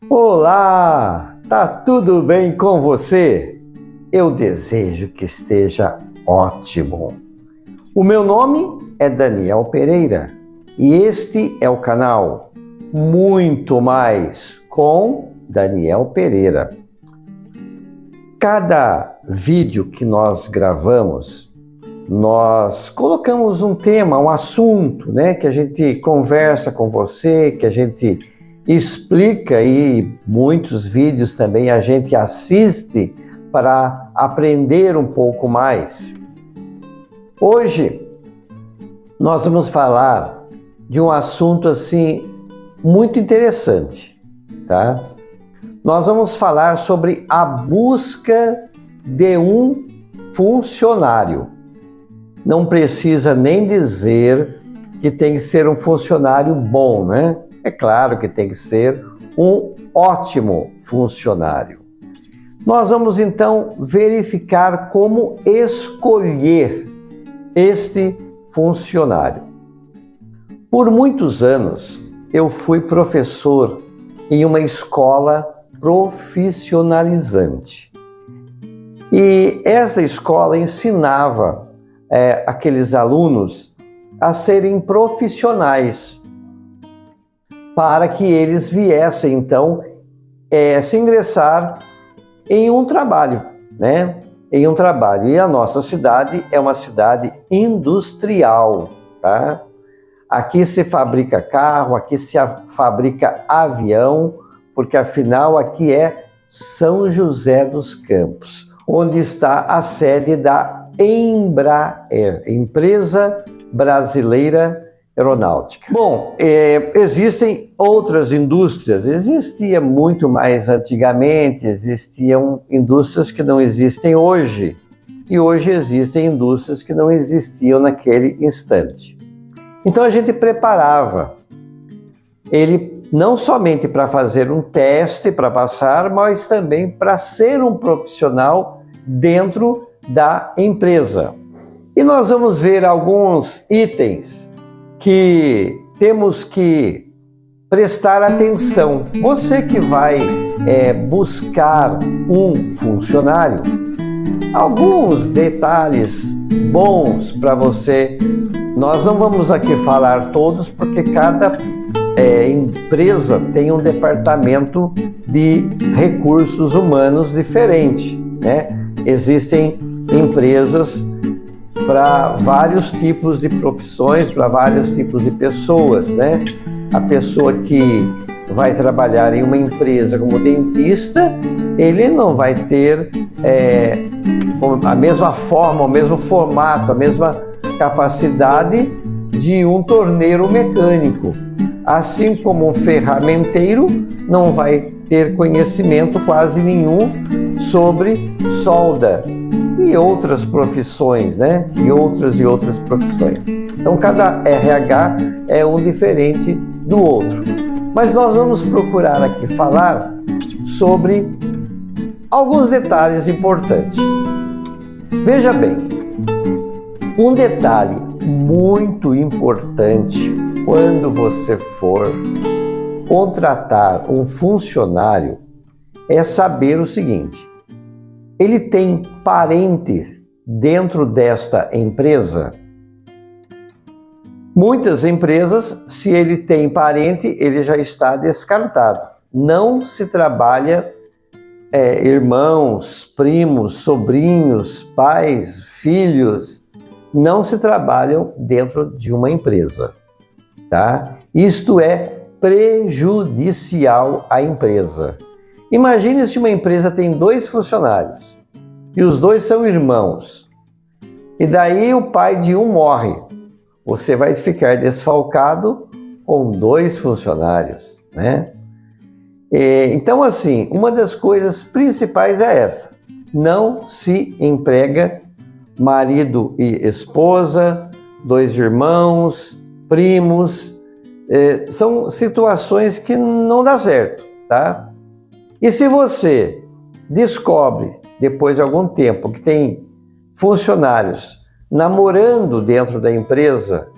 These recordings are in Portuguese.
Olá, tá tudo bem com você? Eu desejo que esteja ótimo. O meu nome é Daniel Pereira e este é o canal Muito Mais com Daniel Pereira. Cada vídeo que nós gravamos, nós colocamos um tema, um assunto, né, que a gente conversa com você, que a gente explica, e muitos vídeos também a gente assiste para aprender um pouco mais. Hoje nós vamos falar de um assunto assim muito interessante, tá? Nós vamos falar sobre a busca de um funcionário. Não precisa nem dizer que tem que ser um funcionário bom, né? É claro que tem que ser um ótimo funcionário. Nós vamos então verificar como escolher este funcionário. Por muitos anos eu fui professor em uma escola profissionalizante. E esta escola ensinava aqueles alunos a serem profissionais, para que eles viessem, então, se ingressar em um trabalho, né? Em um trabalho. E a nossa cidade é uma cidade industrial, tá? Aqui se fabrica carro, aqui se fabrica avião, porque afinal aqui é São José dos Campos, onde está a sede da Embraer, Empresa Brasileira Aeronáutica. Bom, existem outras indústrias, existia muito mais antigamente, existiam indústrias que não existem hoje, e hoje existem indústrias que não existiam naquele instante. Então a gente preparava ele não somente para fazer um teste para passar, mas também para ser um profissional dentro da empresa. E nós vamos ver alguns itens que temos que prestar atenção. Você que vai buscar um funcionário, alguns detalhes bons para você. Nós não vamos aqui falar todos, porque cada empresa tem um departamento de recursos humanos diferente, né? Existem empresas para vários tipos de profissões, para vários tipos de pessoas, né? A pessoa que vai trabalhar em uma empresa como dentista, ele não vai ter a mesma forma, o mesmo formato, a mesma capacidade de um torneiro mecânico. Assim como um ferramenteiro não vai ter conhecimento quase nenhum sobre solda e outras profissões, né? E outras profissões. Então, cada RH é um diferente do outro. Mas nós vamos procurar aqui falar sobre alguns detalhes importantes. Veja bem, um detalhe muito importante quando você for contratar um funcionário é saber o seguinte: ele tem parentes dentro desta empresa? Muitas empresas, se ele tem parente, ele já está descartado. Não se trabalha irmãos, primos, sobrinhos, pais, filhos, não se trabalham dentro de uma empresa, tá? Isto é prejudicial à empresa. Imagine se uma empresa tem 2 funcionários e os 2 são irmãos, e daí o pai de um morre. Você vai ficar desfalcado com 2 funcionários, né? Então, assim, uma das coisas principais é essa: não se emprega marido e esposa, 2 irmãos, primos. São situações que não dá certo, tá? E se você descobre, depois de algum tempo, que tem funcionários namorando dentro da empresa,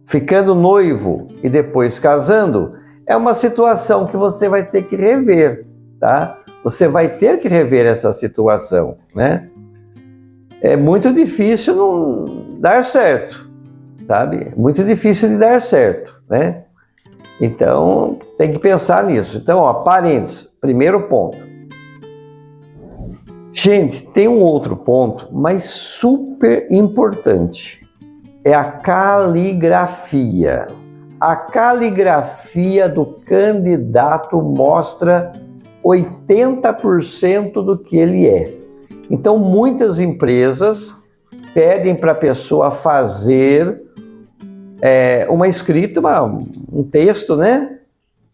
ficando noivo e depois casando, é uma situação que você vai ter que rever, tá? Você vai ter que rever essa situação, né? É muito difícil não dar certo, sabe? É muito difícil de dar certo, né? Então, tem que pensar nisso. Então, ó, parênteses, primeiro ponto. Gente, tem um outro ponto, mas super importante. É a caligrafia. A caligrafia do candidato mostra 80% do que ele é. Então, muitas empresas pedem para a pessoa fazer uma escrita, um texto, né?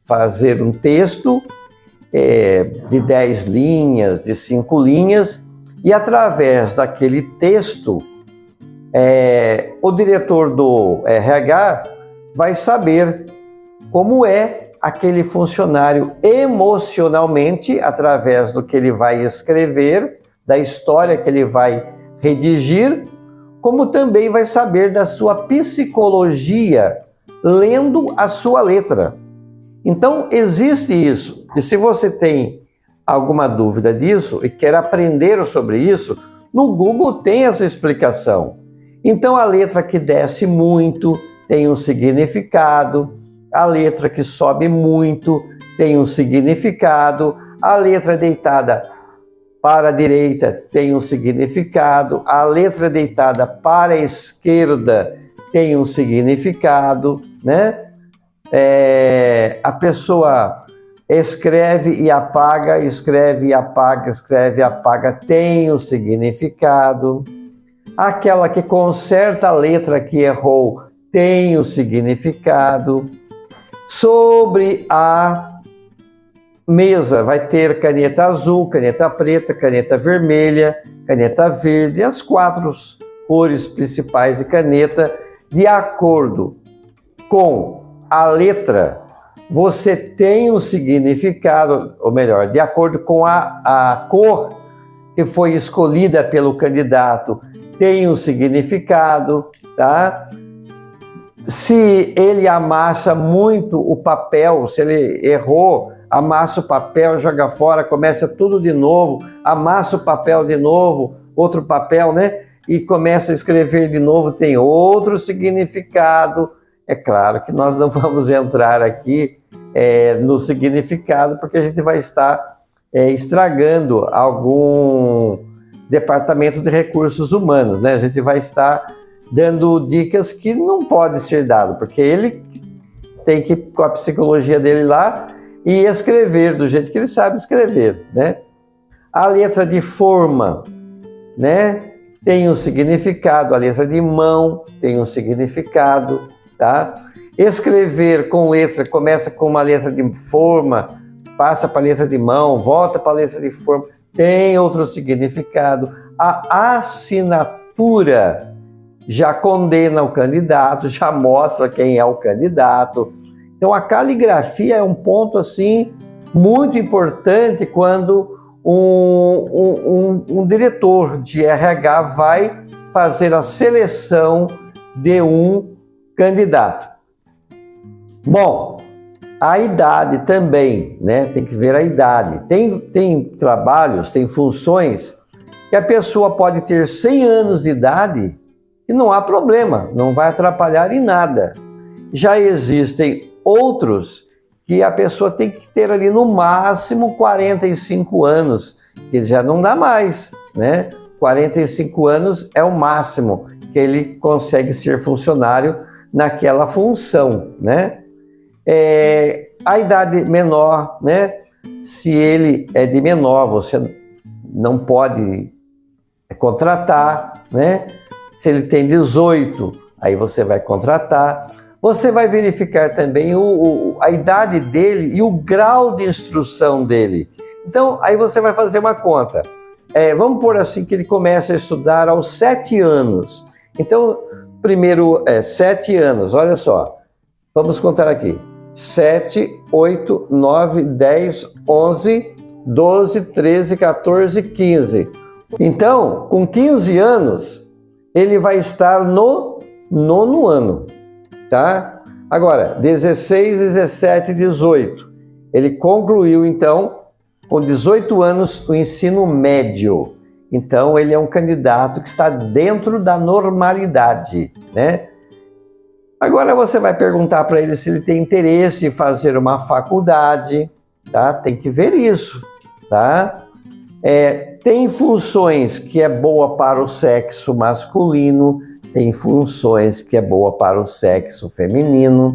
Fazer um texto de 10 linhas, de 5 linhas, e através daquele texto, o diretor do RH vai saber como é aquele funcionário emocionalmente, através do que ele vai escrever, da história que ele vai redigir, como também vai saber da sua psicologia lendo a sua letra. Então, existe isso. E se você tem alguma dúvida disso e quer aprender sobre isso, no Google tem essa explicação. Então, a letra que desce muito tem um significado, a letra que sobe muito tem um significado, a letra deitada para a direita tem um significado, a letra deitada para a esquerda tem um significado, né? A pessoa escreve e apaga, escreve e apaga, escreve e apaga, tem um significado. Aquela que conserta a letra que errou tem um significado. Sobre a mesa vai ter caneta azul, caneta preta, caneta vermelha, caneta verde, as 4 cores principais de caneta. De acordo com a letra, você tem um significado, ou melhor, de acordo com a cor que foi escolhida pelo candidato, tem um significado, tá? Se ele amassa muito o papel, se ele errou, amassa o papel, joga fora, começa tudo de novo, amassa o papel de novo, outro papel, né? E começa a escrever de novo, tem outro significado. É claro que nós não vamos entrar aqui no significado, porque a gente vai estar estragando algum departamento de recursos humanos, né? A gente vai estar dando dicas que não pode ser dado, porque ele tem que, com a psicologia dele lá, e escrever do jeito que ele sabe escrever, né? A letra de forma, né, tem um significado, a letra de mão tem um significado, tá? Escrever com letra, começa com uma letra de forma, passa para a letra de mão, volta para a letra de forma, tem outro significado. A assinatura já condena o candidato, já mostra quem é o candidato. Então, a caligrafia é um ponto assim muito importante quando um diretor de RH vai fazer a seleção de um candidato. Bom, a idade também, né? Tem que ver a idade. Tem trabalhos, tem funções que a pessoa pode ter 100 anos de idade e não há problema, não vai atrapalhar em nada. Já existem outros que a pessoa tem que ter ali no máximo 45 anos, que já não dá mais, né? 45 anos é o máximo que ele consegue ser funcionário naquela função, né? A idade menor, né? Se ele é de menor, você não pode contratar, né? Se ele tem 18, aí você vai contratar. Você vai verificar também a idade dele e o grau de instrução dele. Então, aí você vai fazer uma conta. Vamos pôr assim que ele começa a estudar aos 7 anos. Então, primeiro 7 anos, olha só. Vamos contar aqui. 7, 8, 9, 10, 11, 12, 13, 14, 15. Então, com 15 anos, ele vai estar no 9º ano, tá? Agora, 16, 17 e 18. Ele concluiu, então, com 18 anos, o ensino médio. Então, ele é um candidato que está dentro da normalidade, né? Agora você vai perguntar para ele se ele tem interesse em fazer uma faculdade, tá? Tem que ver isso, tá? Tem funções que é boa para o sexo masculino, tem funções que é boa para o sexo feminino.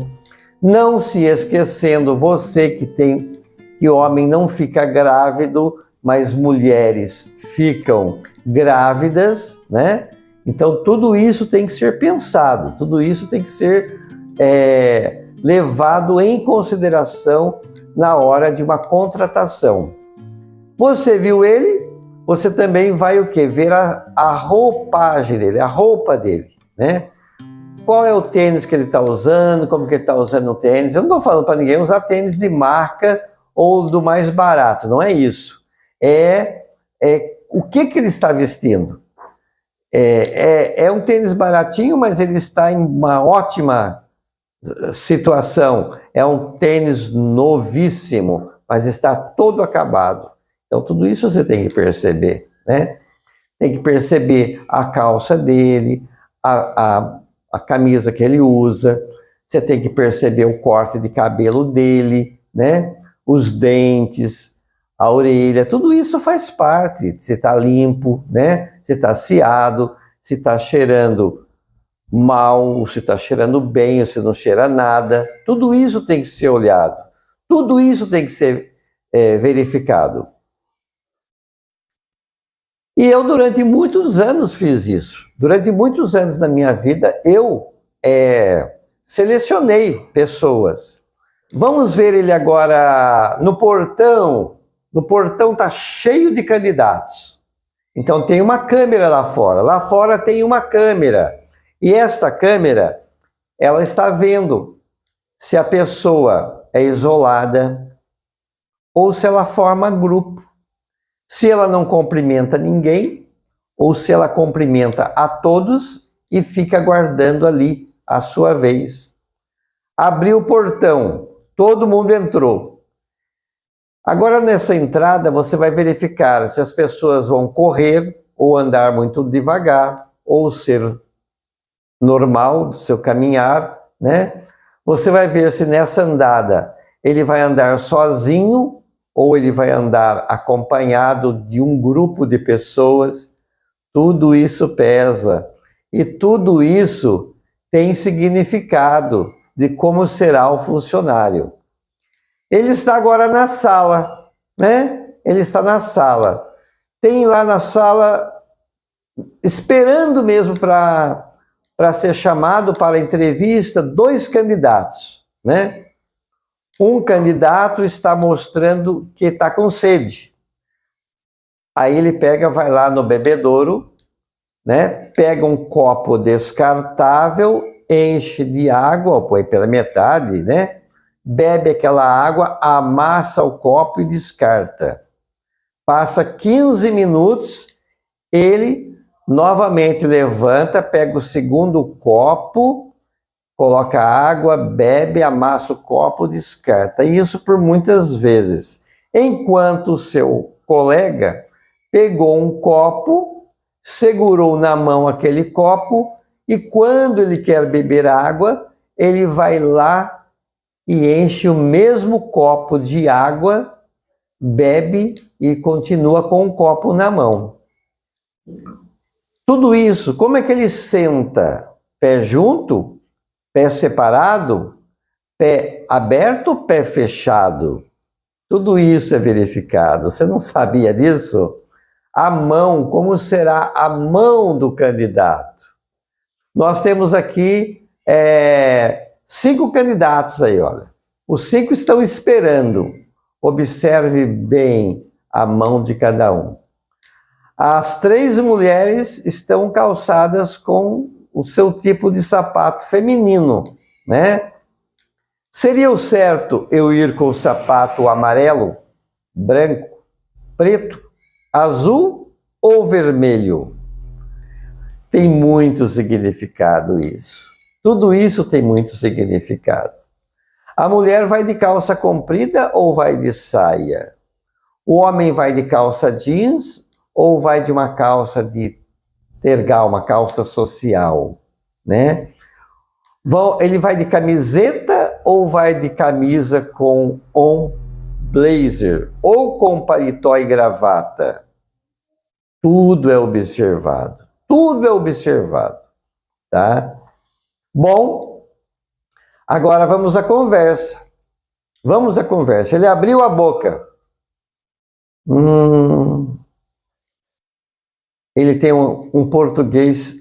Não se esquecendo, você que homem não fica grávido, mas mulheres ficam grávidas, né? Então, tudo isso tem que ser pensado, tudo isso tem que ser levado em consideração na hora de uma contratação. Você viu ele, você também vai o quê? Ver a roupagem dele, a roupa dele, né? Qual é o tênis que ele está usando, como que ele está usando o tênis. Eu não estou falando para ninguém usar tênis de marca ou do mais barato, não é isso. O que ele está vestindo. É um tênis baratinho, mas ele está em uma ótima situação. É um tênis novíssimo, mas está todo acabado. Então, tudo isso você tem que perceber, né? Tem que perceber a calça dele, a camisa que ele usa. Você tem que perceber o corte de cabelo dele, né? Os dentes, a orelha, tudo isso faz parte. Se está limpo, né? Se está aciado, se está cheirando mal, se está cheirando bem, ou se não cheira nada. Tudo isso tem que ser olhado. Tudo isso tem que ser verificado. E eu, durante muitos anos, fiz isso. Durante muitos anos da minha vida, eu selecionei pessoas. Vamos ver ele agora no portão. No portão está cheio de candidatos. Então tem uma câmera lá fora. Lá fora tem uma câmera. E esta câmera, ela está vendo se a pessoa é isolada ou se ela forma grupo. Se ela não cumprimenta ninguém ou se ela cumprimenta a todos e fica aguardando ali a sua vez. Abriu o portão, todo mundo entrou. Agora, nessa entrada, você vai verificar se as pessoas vão correr ou andar muito devagar, ou ser normal do seu caminhar, né? Você vai ver se nessa andada ele vai andar sozinho ou ele vai andar acompanhado de um grupo de pessoas. Tudo isso pesa. E tudo isso tem significado de como será o funcionário. Ele está agora na sala, né? Ele está na sala. Tem lá na sala, esperando mesmo para ser chamado para a entrevista, 2 candidatos, né? Um candidato está mostrando que está com sede. Aí ele vai lá no bebedouro, né? Pega um copo descartável, enche de água, ou põe pela metade, né? Bebe aquela água, amassa o copo e descarta. Passa 15 minutos, ele novamente levanta, pega o segundo copo, coloca água, bebe, amassa o copo, descarta. Isso por muitas vezes. Enquanto o seu colega pegou um copo, segurou na mão aquele copo e quando ele quer beber água, ele vai lá e enche o mesmo copo de água, bebe e continua com o copo na mão. Tudo isso, como é que ele senta? Pé junto? Pé separado? Pé aberto ou pé fechado? Tudo isso é verificado. Você não sabia disso? A mão, como será a mão do candidato? Nós temos aqui 5 candidatos aí, olha. Os 5 estão esperando. Observe bem a mão de cada um. As 3 mulheres estão calçadas com o seu tipo de sapato feminino, né? Seria o certo eu ir com o sapato amarelo, branco, preto, azul ou vermelho? Tem muito significado isso. Tudo isso tem muito significado. A mulher vai de calça comprida ou vai de saia? O homem vai de calça jeans ou vai de uma calça de tergal, uma calça social, né? Ele vai de camiseta ou vai de camisa com um blazer ou com paletó e gravata? Tudo é observado. Tudo é observado, tá? Bom, agora vamos à conversa. Vamos à conversa. Ele abriu a boca. Ele tem um português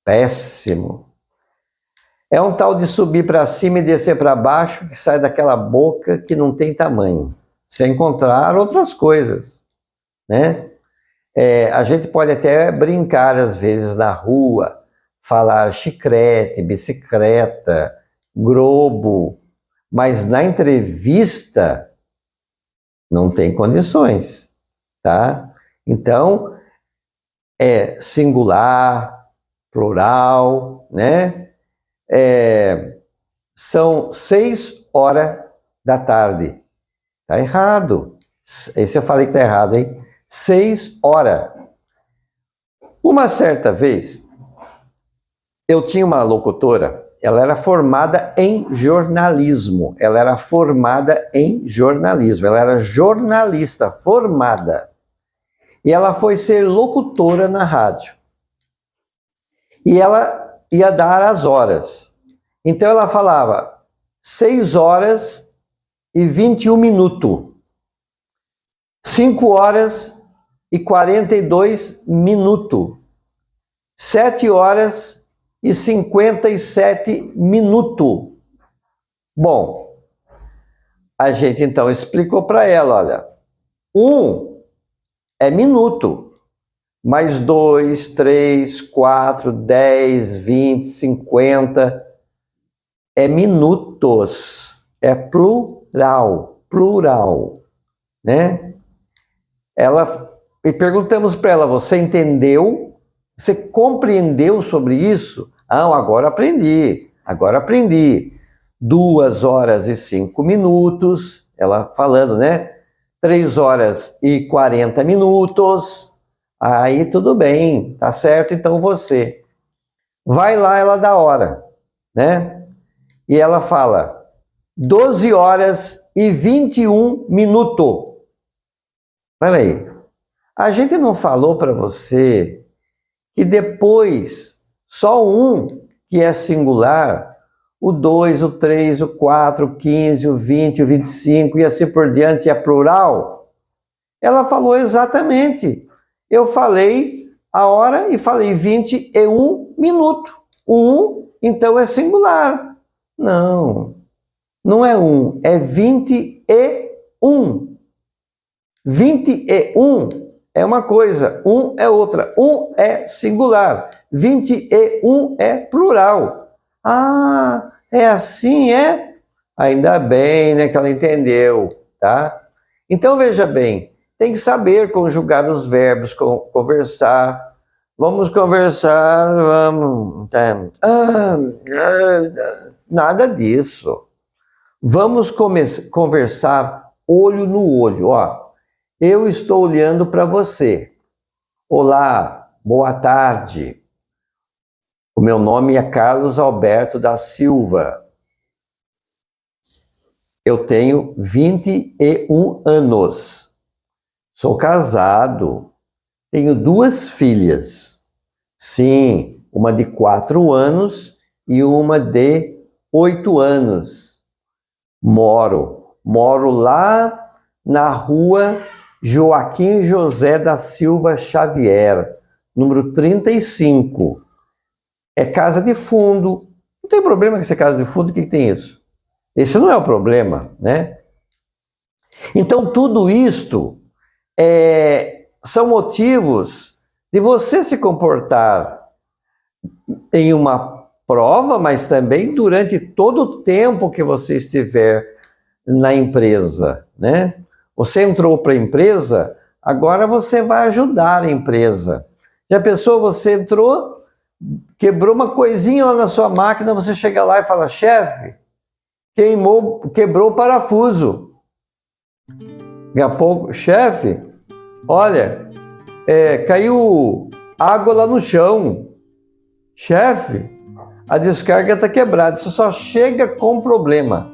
péssimo. É um tal de subir para cima e descer para baixo que sai daquela boca que não tem tamanho. Sem encontrar outras coisas, né? A gente pode até brincar às vezes na rua, falar chiclete, bicicleta, globo, mas na entrevista não tem condições, tá? Então, é singular, plural, né? São 6h da tarde. Tá errado. Esse eu falei que tá errado, hein? 6h. Uma certa vez, eu tinha uma locutora, ela era formada em jornalismo. Ela era jornalista formada. E ela foi ser locutora na rádio. E ela ia dar as horas. Então ela falava 6h21, 5h42, 7h57. Bom, a gente então explicou para ela, olha, 1 é minuto, mais 2, 3, 4, 10, 20, 50 é minutos, é plural, né? E perguntamos para ela, você entendeu? Você compreendeu sobre isso? Ah, agora aprendi. 2h05, ela falando, né? 3h40. Aí tudo bem, tá certo, então você. Vai lá, ela dá hora, né? E ela fala 12h21. Peraí, a gente não falou para você que depois só um que é singular, o 2, o 3, o 4, o 15, o 20, o 25 e assim por diante é plural? Ela falou exatamente. Eu falei a hora e falei 21 minutos. O 1, então, é singular. Não, não é 1, é 21. 21 é uma coisa, 1 é outra. 1 é singular, 21 é plural. Ah, é assim, é? Ainda bem, né, que ela entendeu, tá? Então, veja bem, tem que saber conjugar os verbos, conversar. Vamos conversar, vamos... nada disso. Vamos conversar olho no olho. Ó, eu estou olhando para você. Olá, boa tarde. O meu nome é Carlos Alberto da Silva. Eu tenho 21 anos. Sou casado, tenho 2 filhas. Sim, uma de 4 anos e uma de 8 anos. Moro lá na rua Joaquim José da Silva Xavier, número 35. É casa de fundo. Não tem problema com essa casa de fundo, o que tem isso? Esse não é o problema, né? Então, tudo isto são motivos de você se comportar em uma prova, mas também durante todo o tempo que você estiver na empresa, né? Você entrou para a empresa, agora você vai ajudar a empresa. Já pensou, você entrou, quebrou uma coisinha lá na sua máquina, você chega lá e fala: chefe, quebrou o parafuso. Daqui a pouco: chefe, olha, caiu água lá no chão. Chefe, a descarga está quebrada. Você só chega com problema.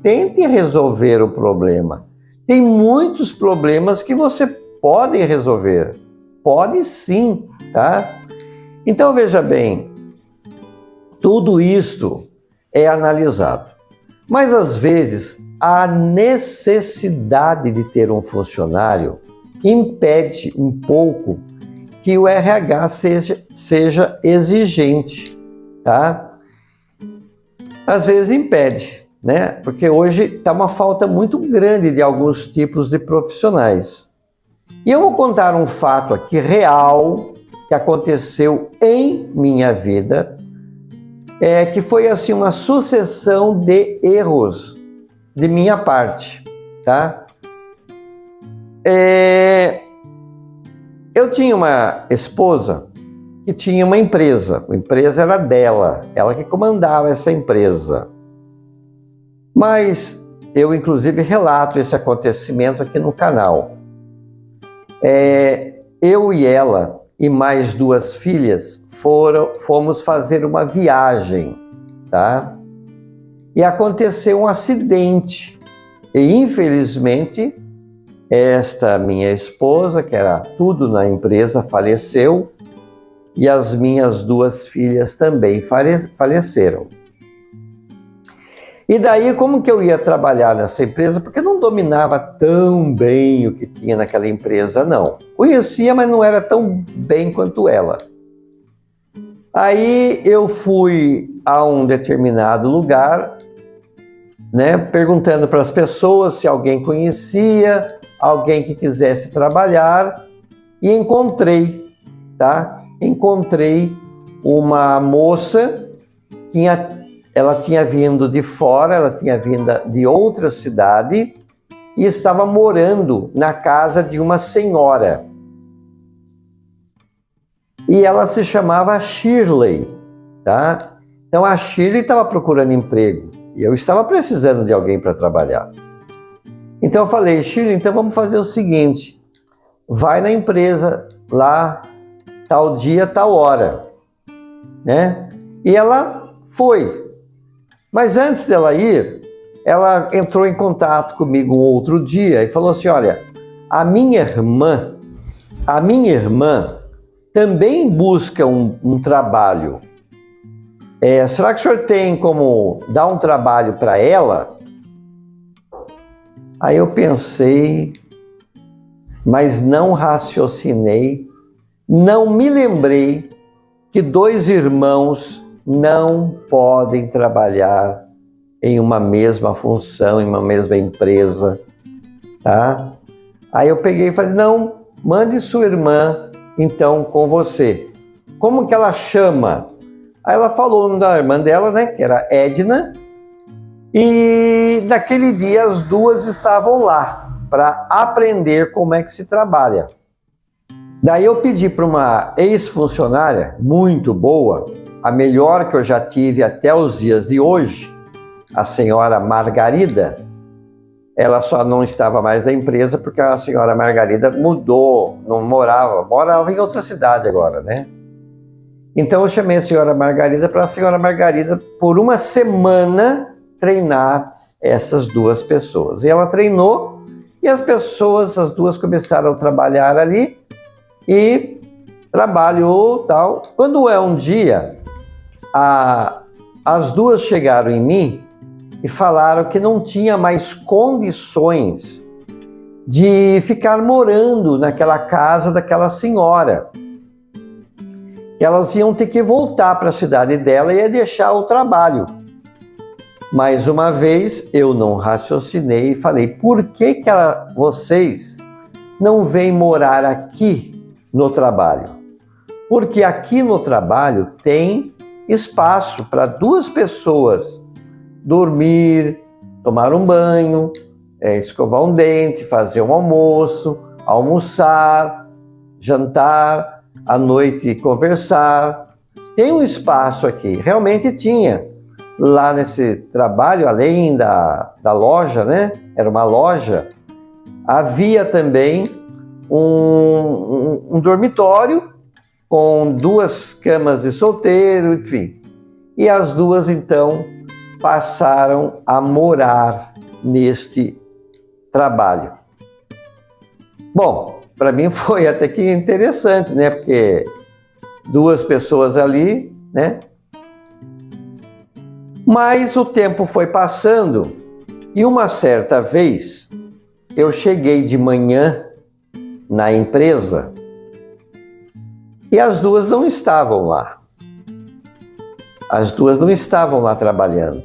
Tente resolver o problema. Tem muitos problemas que você pode resolver. Pode sim, tá? Então, veja bem, tudo isto é analisado. Mas, às vezes, a necessidade de ter um funcionário impede um pouco que o RH seja exigente, tá? Às vezes impede, né? Porque hoje está uma falta muito grande de alguns tipos de profissionais. E eu vou contar um fato aqui real que aconteceu em minha vida, que foi assim uma sucessão de erros de minha parte, tá? Eu tinha uma esposa que tinha uma empresa. A empresa era dela, ela que comandava essa empresa. Mas eu, inclusive, relato esse acontecimento aqui no canal. Eu e ela e mais 2 filhas fomos fazer uma viagem, tá? E aconteceu um acidente. E, infelizmente, esta minha esposa, que era tudo na empresa, faleceu, e as minhas 2 filhas também faleceram. E daí, como que eu ia trabalhar nessa empresa? Porque eu não dominava tão bem o que tinha naquela empresa, não. Conhecia, mas não era tão bem quanto ela. Aí eu fui a um determinado lugar, né, perguntando para as pessoas se alguém conhecia, alguém que quisesse trabalhar, e encontrei, tá? Encontrei uma moça, ela tinha vindo de fora, ela tinha vindo de outra cidade e estava morando na casa de uma senhora. E ela se chamava Shirley, tá? Então a Shirley estava procurando emprego e eu estava precisando de alguém para trabalhar. Então eu falei: Shirley, então vamos fazer o seguinte, vai na empresa lá, tal dia, tal hora, né? E ela foi. Mas antes dela ir, ela entrou em contato comigo um outro dia e falou assim: olha, a minha irmã também busca um trabalho. Será que o senhor tem como dar um trabalho para ela? Aí eu pensei, mas não raciocinei, não me lembrei que 2 irmãos não podem trabalhar em uma mesma função, em uma mesma empresa, tá? Aí eu peguei e falei: não, mande sua irmã, então, com você. Como que ela chama? Aí ela falou o nome da irmã dela, né, que era Edna, e naquele dia as 2 estavam lá para aprender como é que se trabalha. Daí eu pedi para uma ex-funcionária muito boa, a melhor que eu já tive até os dias de hoje, a senhora Margarida. Ela só não estava mais na empresa porque a senhora Margarida mudou, não morava em outra cidade agora, né? Então eu chamei a senhora Margarida para a senhora Margarida, por uma semana, treinar essas 2 pessoas. E ela treinou e as 2 começaram a trabalhar ali e trabalhou tal. Quando é um dia, as 2 chegaram em mim e falaram que não tinha mais condições de ficar morando naquela casa daquela senhora. Que elas iam ter que voltar para a cidade dela e ia deixar o trabalho. Mais uma vez, eu não raciocinei e falei: por que vocês não vêm morar aqui no trabalho? Porque aqui no trabalho tem espaço para 2 pessoas dormir, tomar um banho, escovar um dente, fazer um almoço, almoçar, jantar, à noite conversar. tem um espaço aqui. Realmente tinha. Lá nesse trabalho, além da loja, né? Era uma loja. Havia também um dormitório com 2 camas de solteiro, enfim. E as duas, então, passaram a morar neste trabalho. Bom, para mim foi até que interessante, né? Porque 2 pessoas ali, né? Mas o tempo foi passando e uma certa vez eu cheguei de manhã na empresa e as duas não estavam lá. As duas não estavam lá trabalhando.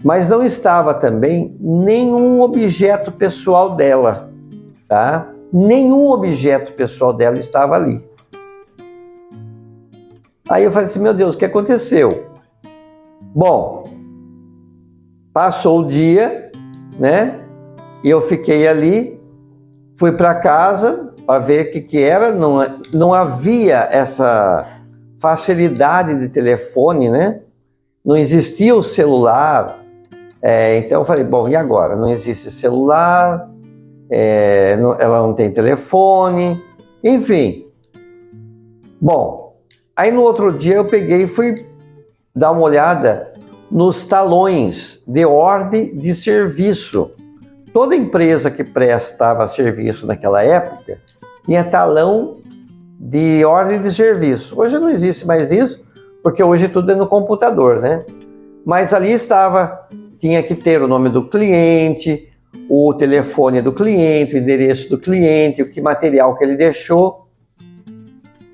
Mas não estava também nenhum objeto pessoal dela, tá? Nenhum objeto pessoal dela estava ali. Aí eu falei assim, meu Deus, o que aconteceu? Bom, passou o dia, né? E eu fiquei ali, fui para casa para ver o que era. Não havia essa facilidade de telefone, né? Não existia o celular. Então eu falei, bom, e agora? Não existe celular, ela não tem telefone, enfim. Bom, aí no outro dia eu peguei e fui dar uma olhada nos talões de ordem de serviço. Toda empresa que prestava serviço naquela época tinha talão de ordem de serviço. Hoje não existe mais isso, porque hoje tudo é no computador, né? Mas ali tinha que ter o nome do cliente, o telefone do cliente, o endereço do cliente, o que material que ele deixou.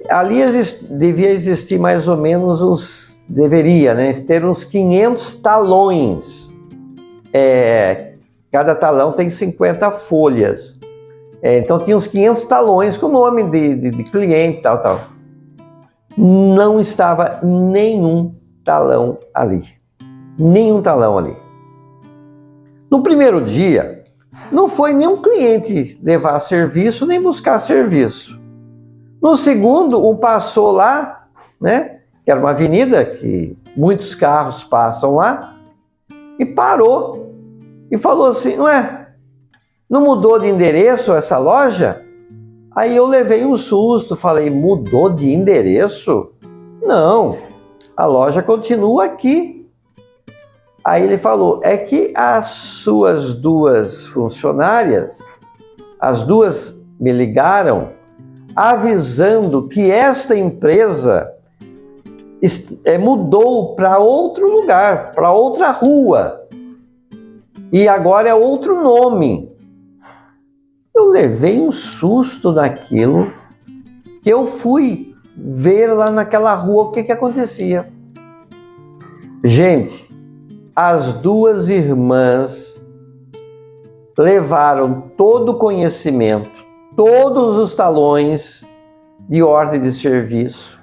Ali devia existir mais ou menos deveria, né, ter uns 500 talões. Cada talão tem 50 folhas. Então tinha uns 500 talões com o nome de cliente, tal. Não estava nenhum talão ali. Nenhum talão ali. No primeiro dia, não foi nenhum cliente levar serviço, nem buscar serviço. No segundo, um passou lá, né? Que era uma avenida que muitos carros passam lá, e parou e falou assim, não mudou de endereço essa loja? Aí eu levei um susto, falei, mudou de endereço? Não, a loja continua aqui. Aí ele falou, é que as suas 2 funcionárias, as 2 me ligaram avisando que esta empresa mudou para outro lugar, para outra rua, e agora é outro nome. Eu levei um susto naquilo, que eu fui ver lá naquela rua o que acontecia. Gente, as 2 irmãs levaram todo o conhecimento, todos os talões de ordem de serviço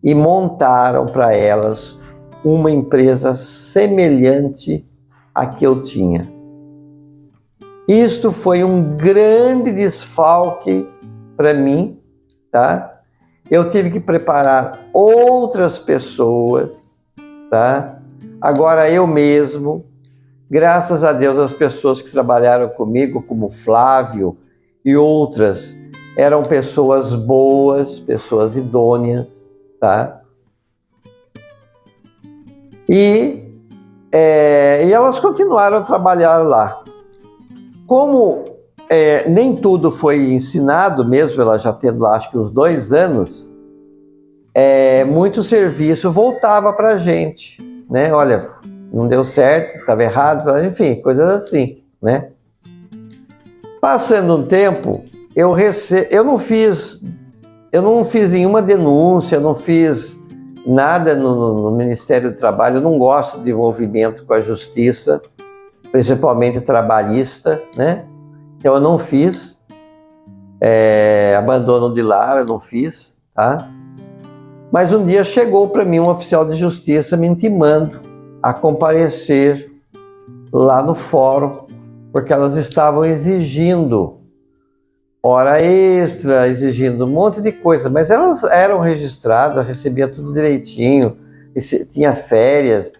e montaram para elas uma empresa semelhante à que eu tinha. Isto foi um grande desfalque para mim, tá? Eu tive que preparar outras pessoas, tá? Agora eu mesmo, graças a Deus, as pessoas que trabalharam comigo, como Flávio e outras, eram pessoas boas, pessoas idôneas, tá? E elas continuaram a trabalhar lá. Como nem tudo foi ensinado, mesmo ela já tendo lá acho que uns 2 anos, muito serviço voltava para a gente, né? Olha, não deu certo, estava errado, enfim, coisas assim, né? Passando um tempo, eu não fiz nenhuma denúncia, eu não fiz nada no Ministério do Trabalho, eu não gosto de envolvimento com a justiça, principalmente trabalhista, né? Então eu não fiz, abandono de lar, eu não fiz, tá? Mas um dia chegou para mim um oficial de justiça me intimando a comparecer lá no fórum, porque elas estavam exigindo hora extra, exigindo um monte de coisa, mas elas eram registradas, recebia tudo direitinho, tinha férias,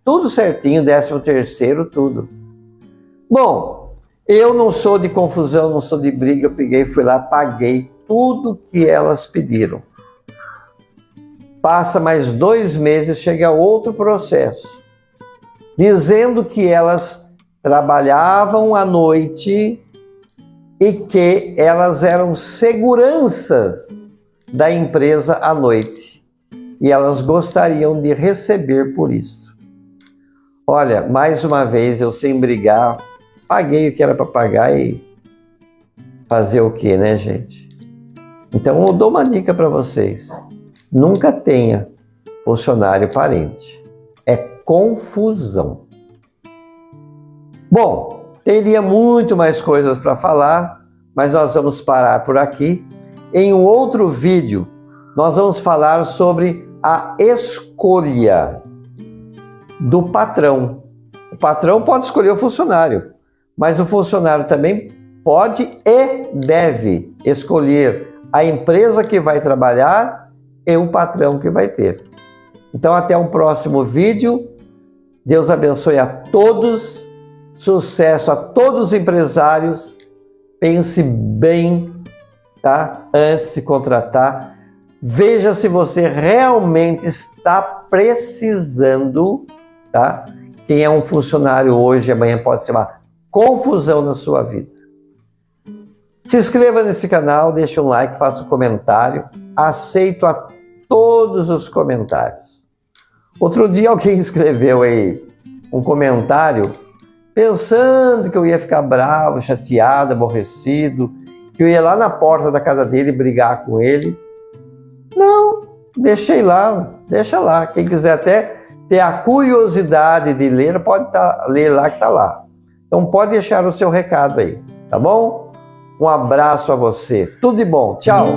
tudo certinho, 13º, tudo. Bom, eu não sou de confusão, não sou de briga, eu peguei, fui lá, paguei tudo que elas pediram. Passa mais 2 meses, chega outro processo, dizendo que elas trabalhavam à noite e que elas eram seguranças da empresa à noite. E elas gostariam de receber por isso. Olha, mais uma vez, eu sem brigar, paguei o que era para pagar e fazer o quê, né, gente? Então, eu dou uma dica para vocês. Nunca tenha funcionário parente. É confusão. Bom, teria muito mais coisas para falar, mas nós vamos parar por aqui. Em um outro vídeo, nós vamos falar sobre a escolha do patrão. O patrão pode escolher o funcionário, mas o funcionário também pode e deve escolher a empresa que vai trabalhar e o patrão que vai ter. Então, até um próximo vídeo. Deus abençoe a todos. Sucesso a todos os empresários. Pense bem, tá? Antes de contratar. Veja se você realmente está precisando, tá? Quem é um funcionário hoje, amanhã pode ser uma confusão na sua vida. Se inscreva nesse canal, deixe um like, faça um comentário. Aceito a todos os comentários. Outro dia alguém escreveu aí um comentário pensando que eu ia ficar bravo, chateado, aborrecido, que eu ia lá na porta da casa dele brigar com ele. Não, deixei lá, deixa lá. Quem quiser até ter a curiosidade de ler, pode ler lá que está lá. Então pode deixar o seu recado aí, tá bom? Um abraço a você. Tudo de bom. Tchau.